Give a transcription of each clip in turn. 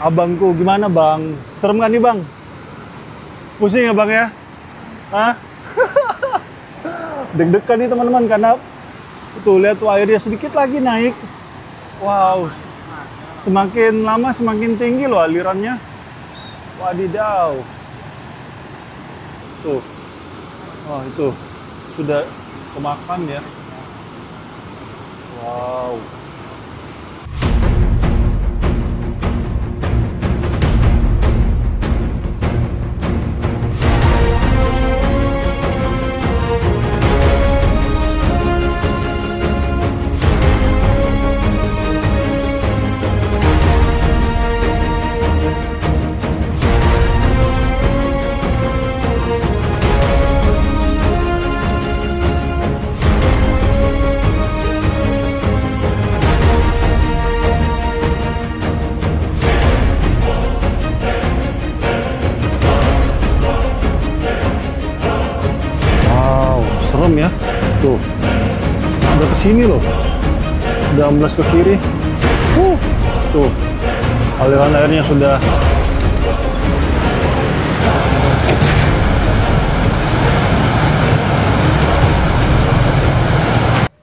abangku. Gimana bang? Serem kan nih bang? Pusing ya bang ya? Hah? Deg-degan nih teman-teman karena tuh lihat tuh airnya sedikit lagi naik. Wow, semakin lama semakin tinggi loh alirannya. Wadidaw. Tuh, oh itu sudah kemakan ya. Wow. Serem ya, tuh udah kesini loh, udah amblas ke kiri, tuh aliran airnya sudah.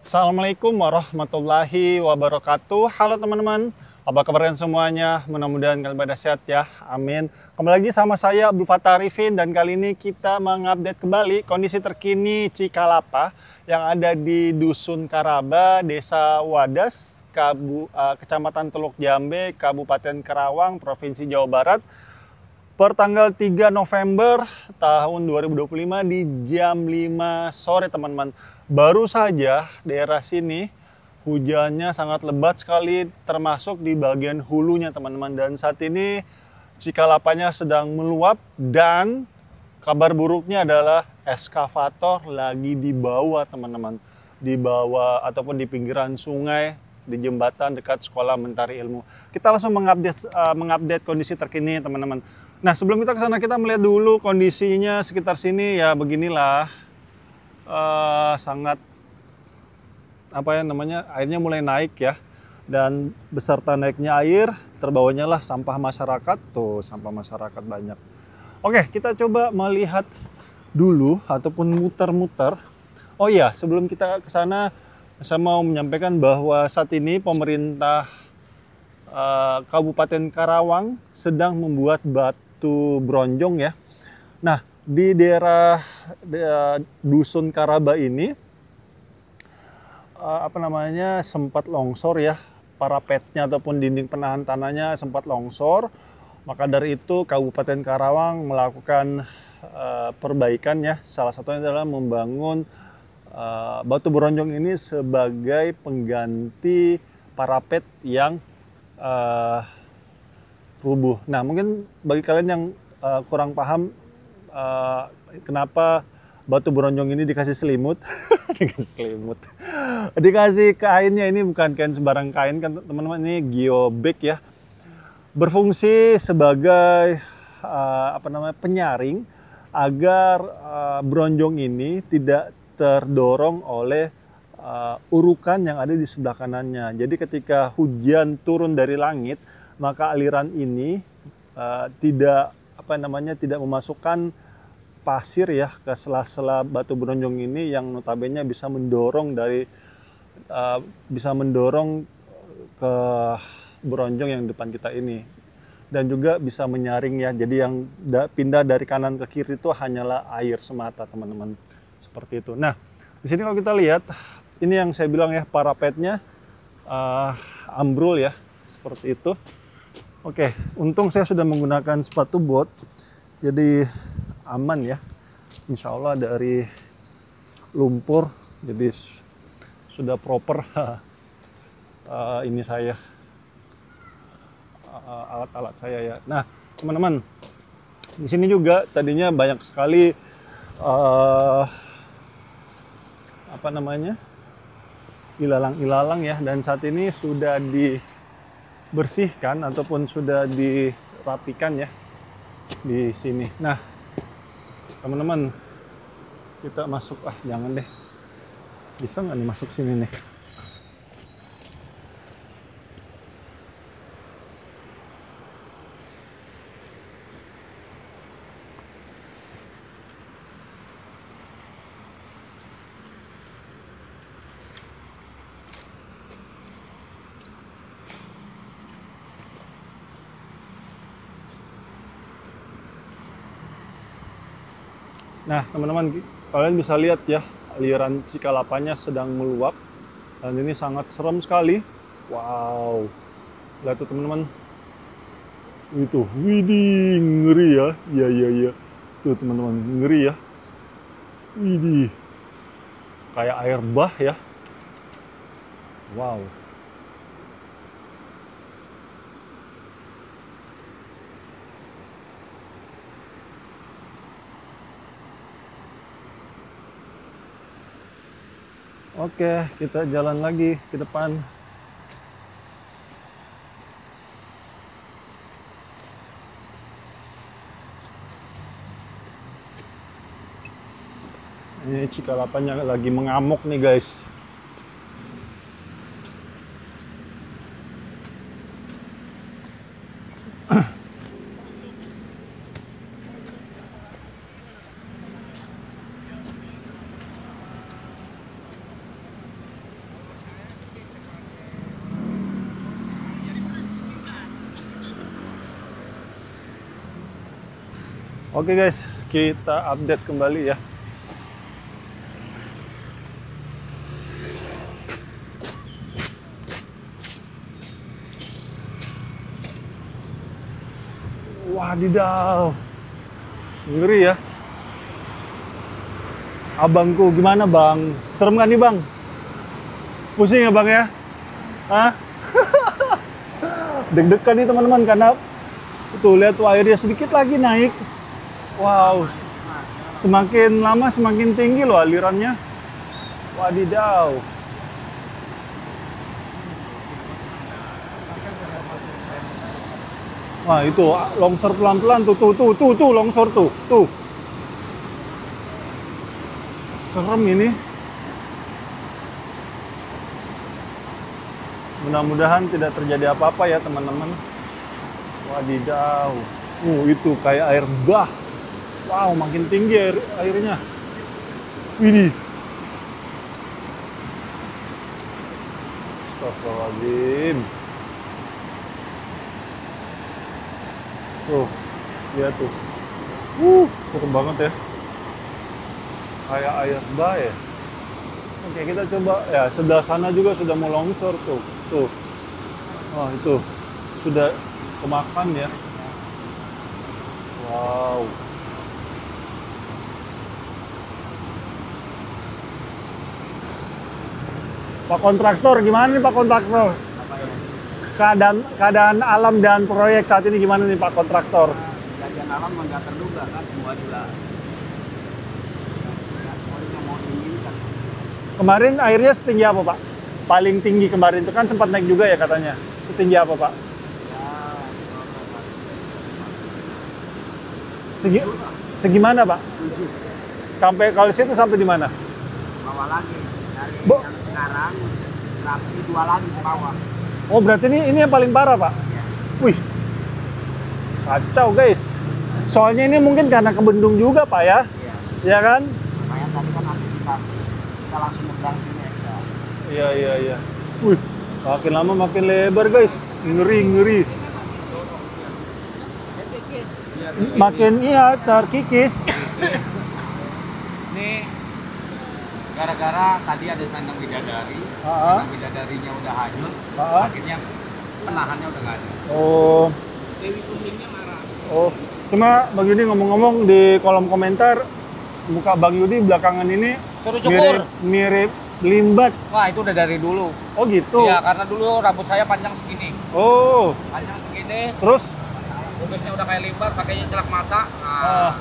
Assalamualaikum warahmatullahi wabarakatuh. Halo teman-teman, apa kabar kalian semuanya? Mudah-mudahan kalian pada sehat ya, amin. Kembali lagi sama saya Abdul Fattah Arifin, dan kali ini kita mengupdate kembali kondisi terkini Cikalapa yang ada di Dusun Karaba, Desa Wadas, Kecamatan Teluk Jambe, Kabupaten Karawang, Provinsi Jawa Barat, per tanggal 3 November tahun 2025 di jam 5 sore teman-teman. Baru saja daerah sini hujannya sangat lebat sekali, termasuk di bagian hulunya teman-teman. Dan saat ini Cikalapanya sedang meluap, dan kabar buruknya adalah eskavator lagi di bawah teman-teman. Di bawah ataupun di pinggiran sungai, di jembatan dekat Sekolah Mentari Ilmu. Kita langsung mengupdate kondisi terkini teman-teman. Nah, sebelum kita ke sana, kita melihat dulu kondisinya sekitar sini. Ya beginilah, sangat airnya mulai naik ya, dan beserta naiknya air terbawanya lah sampah masyarakat. Tuh, sampah masyarakat banyak. Oke, kita coba melihat dulu ataupun muter-muter. Oh iya, sebelum kita ke sana, saya mau menyampaikan bahwa saat ini pemerintah Kabupaten Karawang sedang membuat batu bronjong ya. Nah, di daerah Dusun Karaba ini sempat longsor ya, parapetnya ataupun dinding penahan tanahnya sempat longsor. Maka dari itu Kabupaten Karawang melakukan perbaikan ya. Salah satunya adalah membangun batu bronjong ini sebagai pengganti parapet yang rubuh. Nah, mungkin bagi kalian yang kurang paham kenapa batu bronjong ini dikasih selimut, dikasih kainnya. Ini bukan kain sembarang kain kan teman-teman, ini geobag ya, berfungsi sebagai penyaring agar bronjong ini tidak terdorong oleh urukan yang ada di sebelah kanannya. Jadi ketika hujan turun dari langit, maka aliran ini tidak memasukkan pasir ya ke sela-sela batu bronjong ini, yang notabene bisa mendorong ke bronjong yang depan kita ini, dan juga bisa menyaring ya. Jadi yang pindah dari kanan ke kiri itu hanyalah air semata teman-teman, seperti itu. Nah, di sini kalau kita lihat, ini yang saya bilang ya, parapetnya ambrol ya, seperti itu. Oke, untung saya sudah menggunakan sepatu bot, jadi aman ya, insya Allah dari lumpur. Jadi sudah proper ini saya, alat-alat saya ya. Nah teman-teman, di sini juga tadinya banyak sekali ilalang-ilalang ya, dan saat ini sudah dibersihkan ataupun sudah dirapikan ya di sini. Nah teman-teman, kita masuk, jangan deh, bisa nggak nih masuk sini nih? Nah, teman-teman, kalian bisa lihat ya, aliran Cikalapanya sedang meluap. Dan ini sangat serem sekali. Wow. Lihat tuh teman-teman. Itu, widih, ngeri ya. Iya, iya, iya. Tuh teman-teman, ngeri ya. Widih. Kayak air bah ya. Wow. Oke, kita jalan lagi ke depan. Ini Cikalapanya lagi mengamuk nih guys. Oke guys, kita update kembali ya. Wadidaw, ngeri ya. Abangku gimana bang? Serem kan nih bang? Pusing ya bang ya? Hah? Deg-degan nih teman-teman karena tuh lihat tuh airnya sedikit lagi naik. Wow, semakin lama semakin tinggi loh alirannya. Wadidaw. Wah itu longsor pelan-pelan tuh longsor tuh. Serem ini. Mudah-mudahan tidak terjadi apa-apa ya teman-teman. Wadidaw. Itu kayak air bah. Wow, makin tinggi airnya. Widih. Astagfirullahaladzim. Tuh, lihat tuh. Serem banget ya. Kayak air bah ya. Oke, kita coba ya, sebelah sana juga sudah mau longsor tuh. Tuh. Oh, itu sudah kemakan ya. Wow. Pak kontraktor, gimana nih Pak kontraktor? Keadaan alam dan proyek saat ini gimana nih Pak kontraktor? Kejadian alam nggak terduga kan, semua juga mau diinginkan. Kemarin airnya setinggi apa Pak? Paling tinggi kemarin itu kan sempat naik juga ya katanya. Setinggi apa Pak? Segimana Pak? 7. Sampai kalau situ sampai di mana? Bawah lagi dari yang sekarang berarti 2 lagi ke bawah. Oh berarti ini yang paling parah Pak? Ya. Wih, kacau guys. Soalnya ini mungkin karena kebendung juga Pak ya? Iya. Ya kan? Makanya tadi kan antisipasi kita langsung nyebrang sini ekstra. Iya. Wih, makin lama makin lebar guys. Ngeri. Makin terkikis. Ini gara-gara tadi ada sandang bidadari, sandang bidadarinya udah hanyut, akhirnya penahannya udah nggak ada. Oh. Dewi kuningnya marah. Oh, cuma Bang Yudi ngomong-ngomong di kolom komentar, muka Bang Yudi belakangan ini Suruh cukur. mirip limbat. Wah itu udah dari dulu. Oh gitu. Iya karena dulu rambut saya panjang segini. Oh. Panjang segini. Terus? Kumisnya udah kayak limbat, pakainya celak mata. Nah,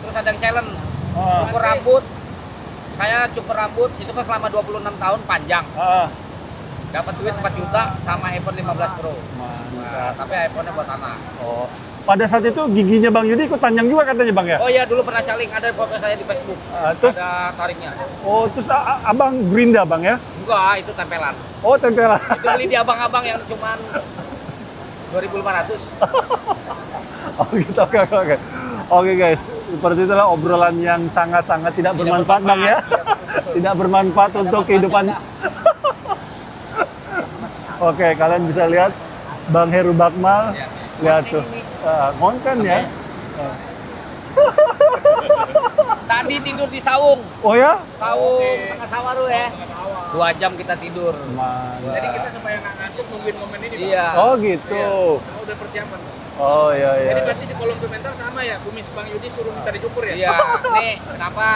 terus ada yang challenge. Cukur rambut. Saya cukur rambut itu kan selama 26 tahun panjang. Dapat duit 4 juta sama iPhone 15 Pro. Mantap. Nah, tapi iPhone-nya buat anak. Oh. Pada saat itu giginya Bang Yudi ikut panjang juga katanya Bang ya? Oh iya dulu pernah caling, ada foto saya di Facebook. Terus? Ada taringnya. Oh, terus Abang gerinda Bang ya? Enggak, itu tempelan. Oh, tempelan. Itu beli di abang-abang yang cuman 2.500. Oh gitu, oke. Oke guys, seperti itulah obrolan yang sangat-sangat tidak bermanfaat Bang ya. Tidak bermanfaat untuk kehidupan. Oke, kalian bisa lihat Bang Heru Bakmal. Lihat tuh, konten ya. Tadi Tadi tidur di saung. Oh ya? Saung tengah sawah tuh ya. 2 jam kita tidur. Jadi kita supaya nggak ngantuk nungguin momen ini. Iya. Oh gitu. Iya. Udah persiapan. Oh iya iya. Jadi berarti di kolom komentar sama ya, kumis Bang Yudi suruh minta dicukur ya? Iya. Nih kenapa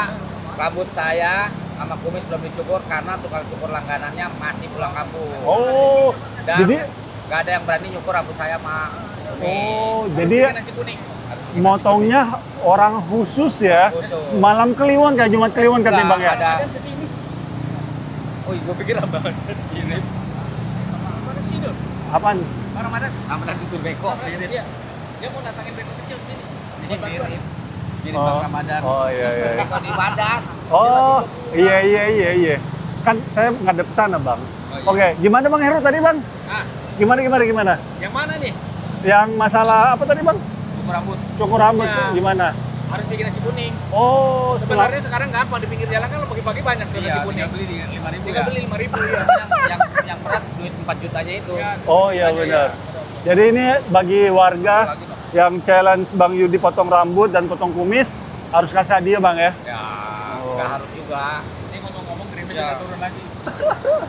rambut saya sama kumis belum dicukur karena tukang cukur langganannya masih pulang kampung. Oh. Dan Jadi nggak ada yang berani nyukur rambut saya mah. oh, jadi Nasi kuning. motongnya orang khusus ya. Khusus. Malam Kliwon kayak Jumat Kliwon katanya Bang ya. Ada kesini. Oh, gue pikir apa? Ini. Mana sih Dul? Apaan? Ramadan. Ramadan itu beko. Iya. Dia mau datangin beko kecil di sini. Ini mirip Bang Ramadan. Oh iya iya. Beko di Badas. Oh iya. Kan saya ngadep sana Bang. Oh, iya. Oke, gimana Bang Heru tadi Bang? Ah, Gimana? yang mana nih? Yang masalah apa tadi Bang? Cukur rambut. Cukur rambut Ya. gimana? Harus bikin nasi kuning. Oh, Sebenarnya sekarang gampang di pinggir jalan kan lo pagi-pagi banyak tuh nasi Iya, kuning. tinggal beli di 5.000 Tinggal ya. beli 5.000 ya. yang berat duit 4 jutanya itu. Ya, Oh iya aja benar. ya. Jadi ini bagi warga Lagi, Bang. yang challenge Bang Yudi potong rambut dan potong kumis harus kasih hadiah Bang ya. Ya, Oh. nggak harus juga. Ini ngomong-ngomong krimnya Ya. juga turun lagi.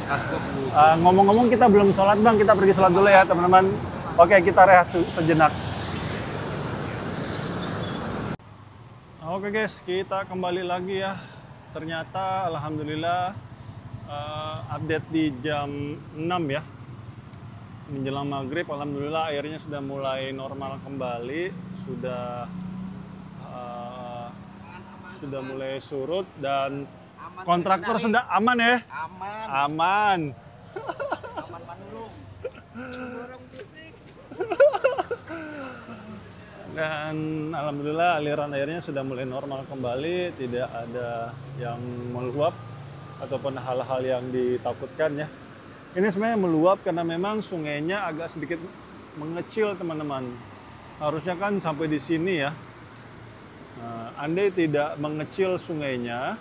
Kas gue dulu. Ngomong-ngomong kita belum sholat Bang, kita pergi sholat dulu ya teman-teman. Oke kita rehat sejenak. Oke guys, kita kembali lagi ya. Ternyata alhamdulillah update di jam 6 ya. Menjelang maghrib, alhamdulillah airnya sudah mulai normal kembali, sudah mulai surut dan kontraktor sudah aman ya. Aman. Aman. Aman Bandung. Dan alhamdulillah aliran airnya sudah mulai normal kembali, tidak ada yang meluap ataupun hal-hal yang ditakutkan ya. Ini sebenarnya meluap karena memang sungainya agak sedikit mengecil teman-teman. Harusnya kan sampai di sini ya. Nah, andai tidak mengecil sungainya,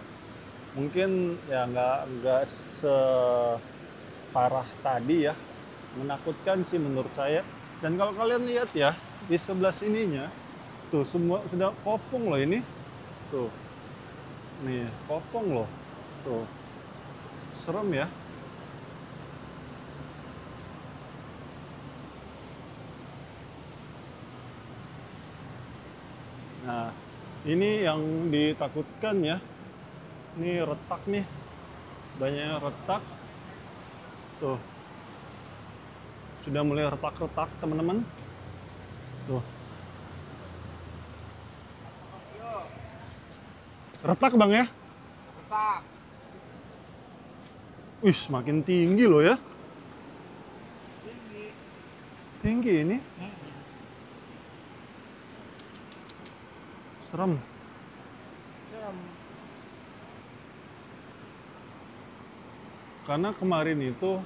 mungkin ya nggak separah tadi ya. Menakutkan sih menurut saya. Dan kalau kalian lihat ya, di sebelah sininya, tuh semua sudah kopong loh ini. Tuh, nih kopong loh. Tuh, serem ya. Nah, ini yang ditakutkan ya. Ini retak nih, banyak retak. Tuh, sudah mulai retak-retak teman-teman. Tuh. Retak Bang ya? Retak. Wih, semakin tinggi loh ya. Tinggi ini. Serem. Karena kemarin itu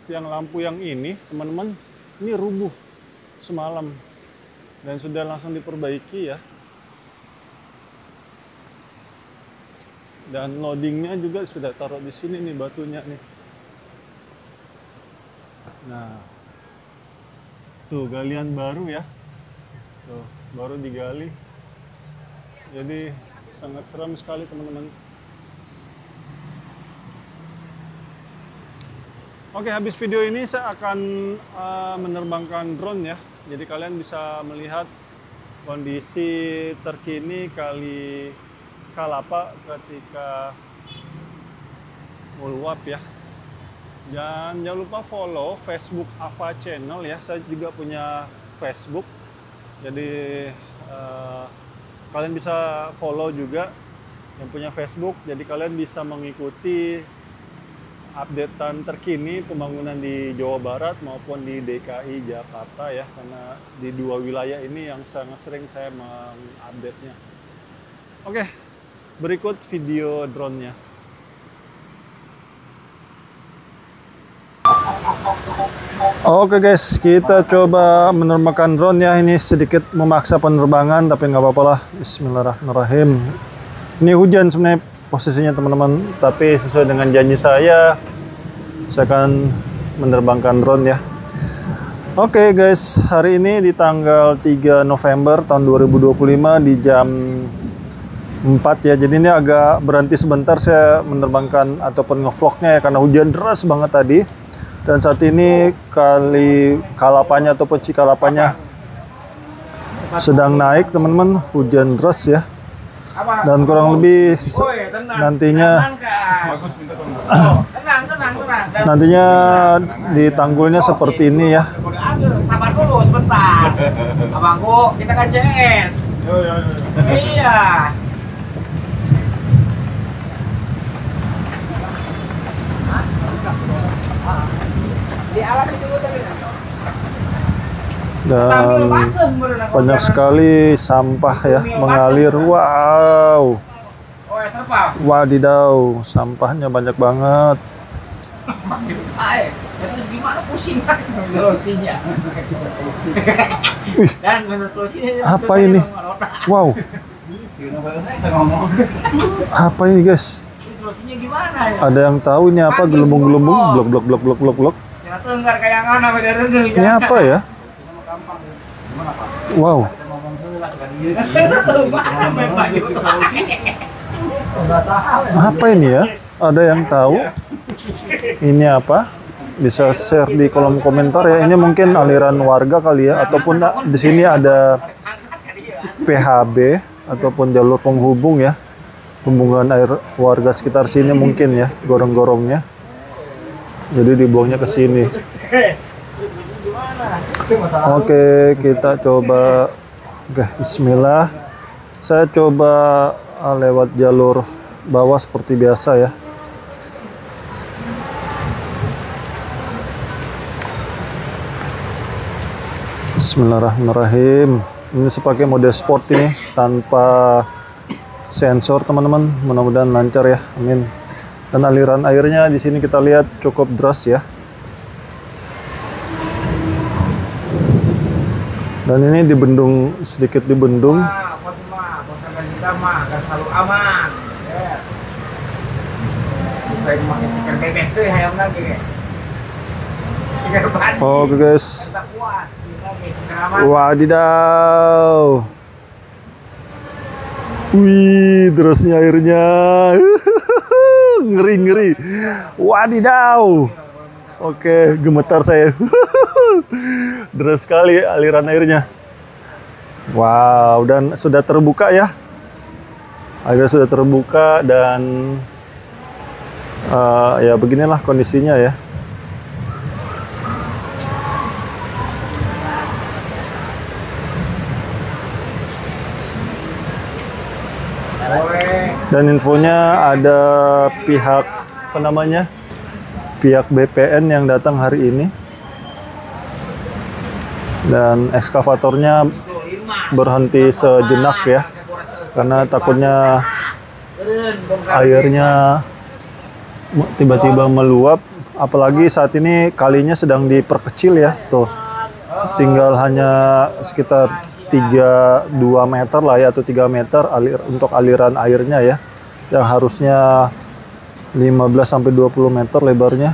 tiang lampu yang ini, teman-teman, ini rubuh semalam dan sudah langsung diperbaiki ya. Dan loadingnya juga sudah taruh di sini nih batunya nih. Nah, tuh galian baru ya. Tuh, baru digali. Jadi sangat seram sekali teman-teman. Oke, habis video ini saya akan menerbangkan drone ya. Jadi kalian bisa melihat kondisi terkini Kali Kalapa ketika meluap ya. Dan jangan lupa follow Facebook Ava Channel ya. Saya juga punya Facebook. Jadi kalian bisa follow juga yang punya Facebook. Jadi kalian bisa mengikuti updatean terkini pembangunan di Jawa Barat maupun di DKI Jakarta ya, karena di dua wilayah ini yang sangat sering saya mengupdate-nya. Oke, berikut video drone-nya. Oke guys, kita coba menerbangkan drone ya. Ini sedikit memaksa penerbangan tapi nggak apa-apa lah. Bismillahirrahmanirrahim. Ini hujan sebenarnya posisinya teman-teman, tapi sesuai dengan janji saya akan menerbangkan drone ya. Oke guys, hari ini di tanggal 3 November tahun 2025 di jam 4 ya. Jadi ini agak berhenti sebentar saya menerbangkan ataupun ngevlognya ya, karena hujan deras banget tadi. Dan saat ini kali Kalapanya ataupun Cikalapanya sedang naik teman-teman, hujan deras ya. Dan kurang lebih nantinya nantinya di tanggulnya seperti ini ya. Sabar dulu sebentar. Abangku, kita kan CS. Iya. Dan banyak sekali sampah ya mengalir. Wow, wadidaw, sampahnya banyak banget. Apa ini? Wow, apa ini guys? Ada yang tahu ini apa? Gelembung-gelembung, blok. Ini apa ya? Wow. Apa ini ya? Ada yang tahu? Ini apa? Bisa share di kolom komentar ya. Ini mungkin aliran warga kali ya, ataupun di sini ada PHB ataupun jalur penghubung ya. Hubungan air warga sekitar sini mungkin ya, gorong-gorongnya. Jadi dibuangnya ke sini. Oke, kita coba. Oke, bismillah. Saya coba lewat jalur bawah seperti biasa ya. Bismillahirrahmanirrahim. Ini sebagai mode sport ini tanpa sensor teman-teman. Mudah-mudahan lancar ya. Amin. Dan aliran airnya di sini kita lihat cukup deras ya. Dan ini dibendung, sedikit dibendung. Oke guys. Wadidaw. Wih, derasnya airnya. Ngeri. Wadidaw. Oke, gemetar saya. Deras sekali aliran airnya. Wow, dan sudah terbuka ya. Airnya sudah terbuka dan ya beginilah kondisinya ya. Dan infonya ada pihak apa namanya? Pihak BPN yang datang hari ini. Dan ekskavatornya berhenti sejenak ya. Karena takutnya airnya tiba-tiba meluap, apalagi saat ini kalinya sedang diperkecil ya. Tuh. Tinggal hanya sekitar 2 meter lah ya, atau 3 meter untuk aliran airnya ya, yang harusnya 15-20 meter lebarnya.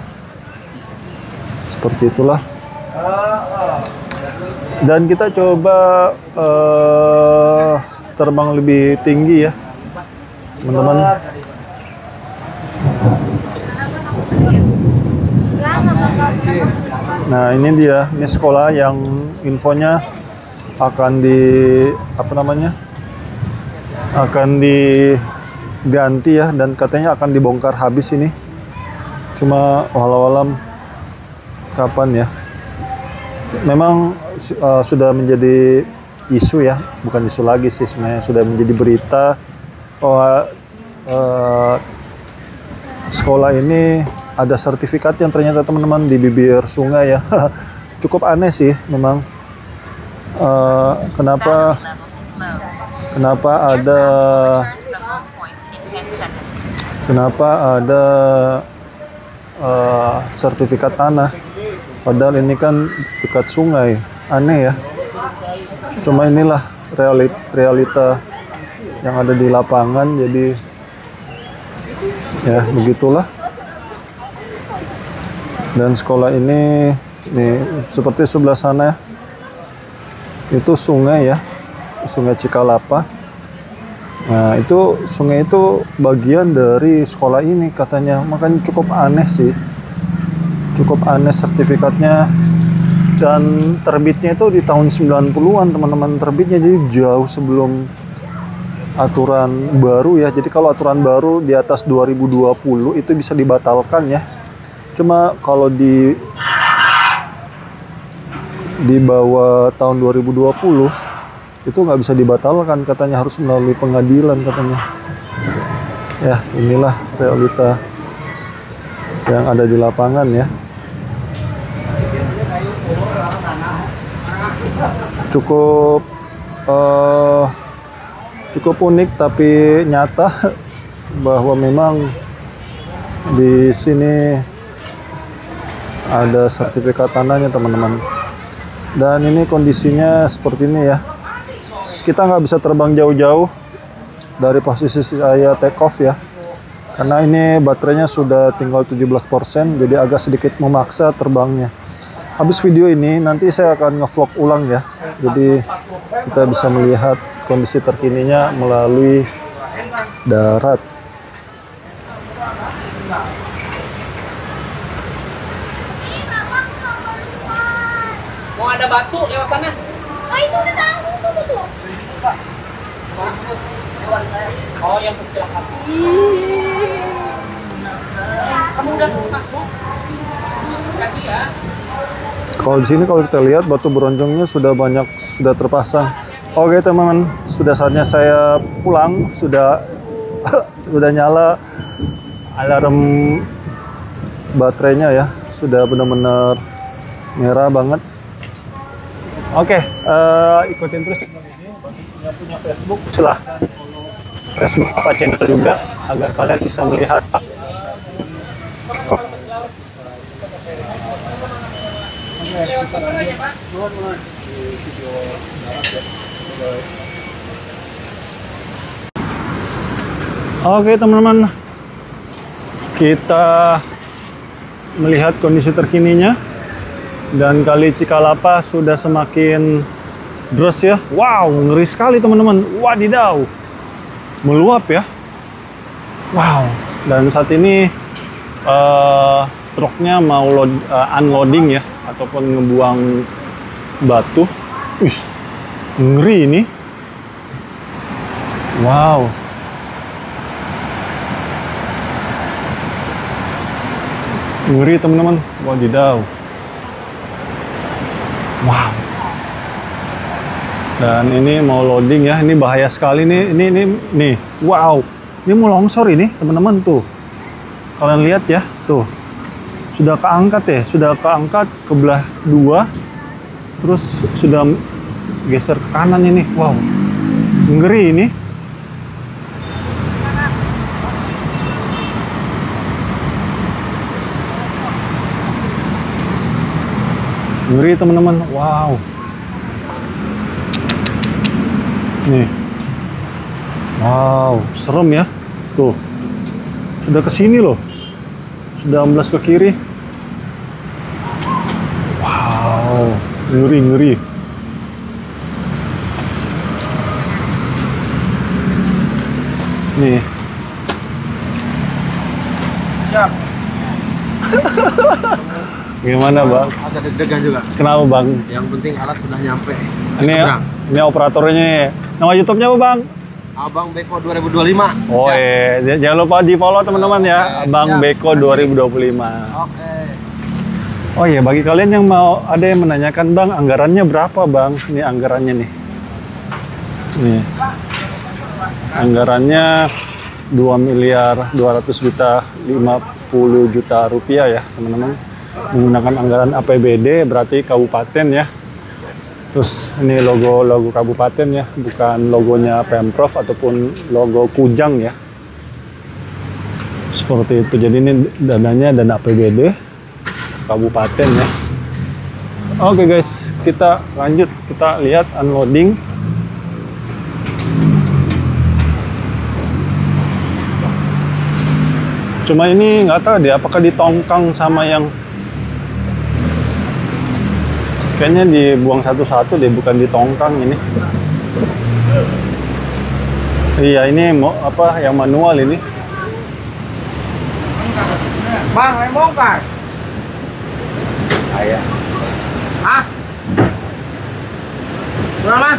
Seperti itulah. Dan kita coba terbang lebih tinggi ya teman-teman. Nah ini dia, ini sekolah yang infonya akan akan diganti ya, dan katanya akan dibongkar habis ini. Cuma walau alam kapan ya. Memang sudah menjadi isu ya, bukan isu lagi sih sebenarnya, sudah menjadi berita bahwa sekolah ini ada sertifikat yang ternyata teman-teman di bibir sungai ya. Cukup aneh sih memang. Kenapa ada sertifikat tanah, padahal ini kan dekat sungai. Aneh ya. Cuma inilah realita yang ada di lapangan, jadi ya begitulah. Dan sekolah ini nih seperti sebelah sana ya, itu sungai ya, Sungai Cikalapa. Nah, itu sungai itu bagian dari sekolah ini katanya. Makanya cukup aneh sih. Cukup aneh sertifikatnya. Dan terbitnya itu di tahun 90-an teman-teman, terbitnya, jadi jauh sebelum aturan baru ya. Jadi kalau aturan baru di atas 2020 itu bisa dibatalkan ya. Cuma kalau di bawah tahun 2020 itu nggak bisa dibatalkan katanya, harus melalui pengadilan katanya. Ya, inilah realita yang ada di lapangan ya. Cukup unik tapi nyata bahwa memang di sini ada sertifikat tanahnya teman-teman. Dan ini kondisinya seperti ini ya. Kita nggak bisa terbang jauh-jauh dari posisi saya take off ya, karena ini baterainya sudah tinggal 17%, jadi agak sedikit memaksa terbangnya. Habis video ini nanti saya akan nge-vlog ulang ya, jadi kita bisa melihat kondisi terkininya melalui darat. Mau ada batu lewat sana. Oh, itu udah tahu tuh. Oh, yang kecelakaan. Kamu udah masuk? Kaki ya. Kalau di sini kalau kita lihat batu bronjongnya sudah banyak, sudah terpasang. Oke teman-teman, sudah saatnya saya pulang. Sudah nyala alarm baterainya ya, sudah benar-benar merah banget. Oke, ikutin terus yang punya Facebook, silahkan Facebook apa channel juga agar kalian bisa melihat. Oke teman-teman, kita melihat kondisi terkininya, dan Kali Cikalapa sudah semakin deras ya. Wow, ngeri sekali teman-teman. Wadidaw, meluap ya. Wow, dan saat ini truknya mau unloading ya, ataupun ngebuang batu. Wih, ngeri ini. Wow. Ngeri teman-teman. Wadidaw. Wow. Dan ini mau loading ya. Ini bahaya sekali nih. Nih. Wow. Ini mau longsor ini teman-teman tuh. Kalian lihat ya, tuh. Sudah keangkat ya, sudah keangkat ke belah dua. Terus sudah geser ke kanan ini. Wow. Ngeri ini. Ngeri teman-teman. Wow. Nih. Wow, serem ya. Tuh. Sudah ke sini loh. Sudah amblas ke kiri. Wow, ngeri. Nih. Siap. Gimana bang? Ada deg-degan juga. Kenapa bang? Yang penting alat sudah nyampe. Ini operatornya. Nama YouTube-nya apa bang? Abang Beko 2025. Oh iya, jangan lupa di follow teman-teman ya. Abang Beko 2025. Oke. Oh iya, bagi kalian yang mau, ada yang menanyakan bang, anggarannya berapa bang? Ini anggarannya nih. Nih. Anggarannya 2.250 juta rupiah ya teman-teman. Menggunakan anggaran APBD berarti kabupaten ya. Terus ini logo kabupaten ya, bukan logonya Pemprov ataupun logo Kujang ya. Seperti itu. Jadi ini dananya dana APBD kabupaten ya. Oke guys, kita lanjut, kita lihat unloading. Cuma ini nggak tahu deh apakah ditongkang sama yang, kayaknya dibuang satu-satu deh, bukan ditongkang ini. Iya, ini mau apa yang manual ini? Bang, yang bongkar. Ayah. Hah? Berapa?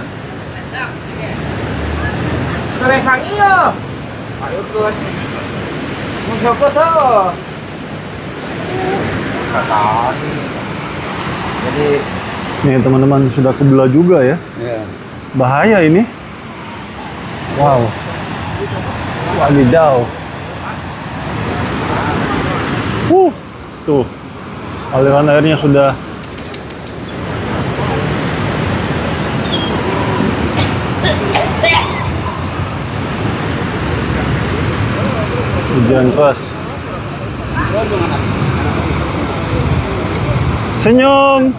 Teresang iyo. Ayo kun. Musuh ko to. Jadi Nih teman-teman sudah kebelah juga ya. ya. Bahaya ini. Wow. Wadidaw. Tuh. Aliran airnya sudah hujan keras. Senyum.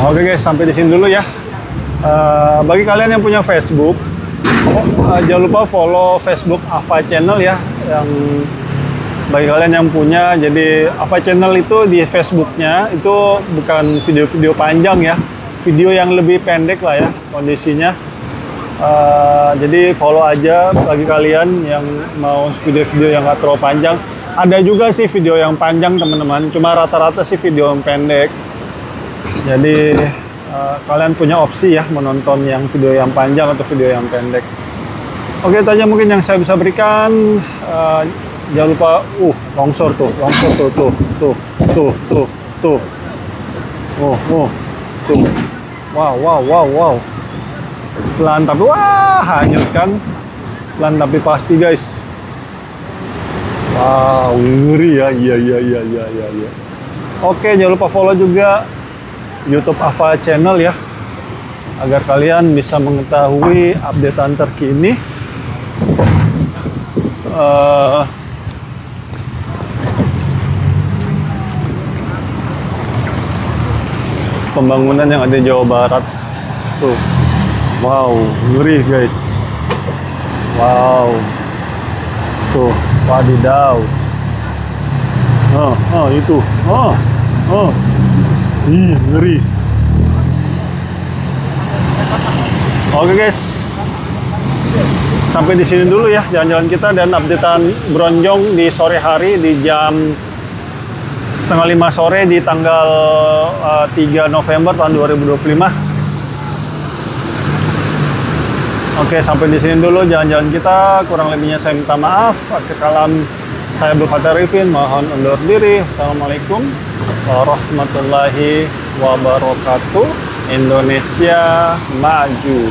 Oke guys, sampai di sini dulu ya. Bagi kalian yang punya Facebook, jangan lupa follow Facebook Ava Channel ya. Yang bagi kalian yang punya, jadi Ava Channel itu di Facebooknya itu bukan video-video panjang ya, video yang lebih pendek lah ya kondisinya. Jadi follow aja bagi kalian yang mau video-video yang nggak terlalu panjang. Ada juga sih video yang panjang teman-teman, cuma rata-rata sih video yang pendek. Jadi kalian punya opsi ya menonton yang video yang panjang atau video yang pendek. Oke, itu aja mungkin yang saya bisa berikan. Jangan lupa, longsor tuh. Wow. Pelan tapi hanyut kan. Pelan tapi pasti guys. Wow, ngeri ya. Iya. Oke, jangan lupa follow juga YouTube Ava Channel ya, agar kalian bisa mengetahui updatean terkini pembangunan yang ada di Jawa Barat. Tuh, wow, ngeri guys. Wow, tuh, wadidaw. Itu, ih, ngeri. Oke guys, sampai di sini dulu ya jalan-jalan kita dan updatean Bronjong di sore hari di jam 4:30 sore di tanggal 3 November tahun 2025. Oke, sampai di sini dulu jalan-jalan kita. Kurang lebihnya saya minta maaf. Akhir kalam, saya Abdul Fattah Arifin, mohon undur diri. Assalamualaikum warahmatullahi wabarakatuh. Indonesia maju.